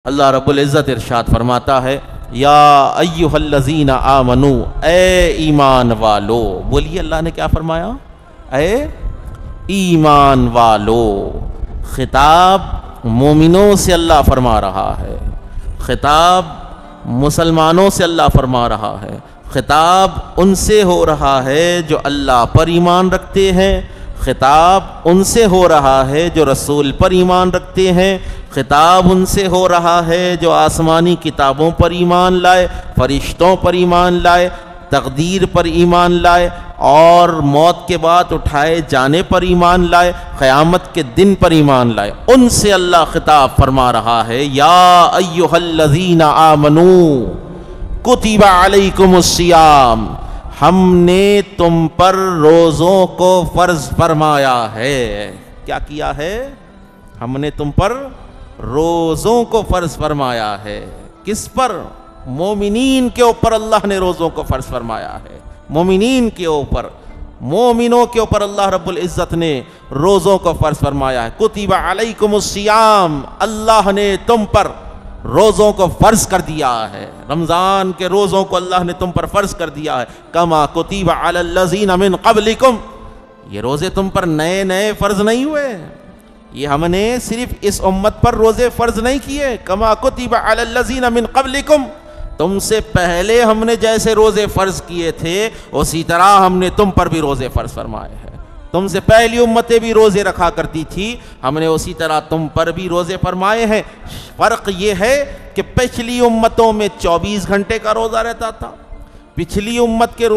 اللہ رب العزت ارشاد فرماتا ہے یا ایھا الذین آمنو، اے ایمان والو. بولیے اللہ نے کیا فرمایا؟ اے ایمان والو. خطاب مومنوں سے اللہ فرما رہا ہے، خطاب مسلمانوں سے اللہ فرما رہا ہے، خطاب ان سے ہو رہا ہے جو اللہ پر ایمان رکھتے ہیں، خطاب ان سے ہو رہا ہے جو رسول پر ایمان رکھتے ہیں، خطاب ان سے ہو رہا ہے جو آسمانی کتابوں پر ایمان لائے، فرشتوں پر ایمان لائے، تقدیر پر ایمان لائے، اور موت کے بعد اٹھائے جانے پر ایمان لائے، قیامت کے دن پر ایمان لائے. ان سے اللہ خطاب فرما رہا ہے یا ایھا الذین آمنو کتب علیکم الصیام، ہم نے تم پر روزوں کو فرض فرمایا ہے. کیا کیا ہے؟ ہم نے تم پر روزوں کو فرض فرمایا ہے. کس پر؟ مومنین کے اوپر اللہ نے روزوں کو فرض فرمایا ہے. مومنین کے اوپر، مومنوں کے اوپر اللہ رب العزت نے روزوں کو فرض فرمایا ہے. کتب علیکم الصیام، اللہ نے تم پر روزوں کو فرض کر دیا ہے. رمضان کے روزوں کو اللہ نے تم پر فرض کر دیا ہے. کما کتب علی الذین من قبلکم، یہ روزے تم پر نئے نئے فرض نہیں ہوئے، یہ ہم نے صرف اس امت پر روزے فرض نہیں کیے. کما کتب علی الذین من قبلکم، تم سے پہلے ہم نے جیسے روزے فرض کیے تھے اسی طرح ہم نے تم پر بھی روزے فرض فرمائے ہیں. تم سے پہلی امتیں بھی روزے رکھا کرتی تھی، ہم نے اسی طرح تم پر بھی روزے فرمائے ہیں. فرق یہ ہے کہ پچھلی امتوں میں 24 گھنٹے کا روزہ رہتا تھا، پچھلی امت کے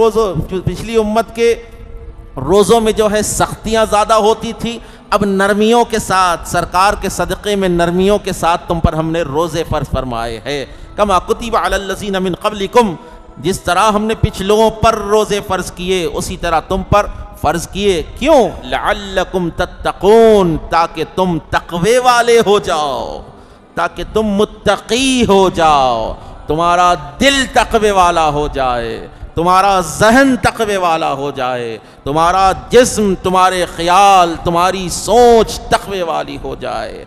روزوں میں جو ہے سختیاں زیادہ ہوتی تھی. اب نرمیوں کے ساتھ، سرکار کے صدقے میں نرمیوں کے ساتھ تم پر ہم نے روزے فرض فرمائے ہیں. کما کتب علی الذین من قبلکم، جس طرح ہم نے پچھلوں پر روزے فرض کیے اسی طرح تم پر فرض کیے. کیوں؟ لعلکم تتقون، تاکہ تم تقوی والے ہو جاؤ، تاکہ تم متقی ہو جاؤ، تمہارا دل تقوی والا ہو جائے، تمہارا ذہن تقوی والا ہو جائے، تمہارا جسم، تمہارے خیال، تمہاری سوچ تقوی والی ہو جائے.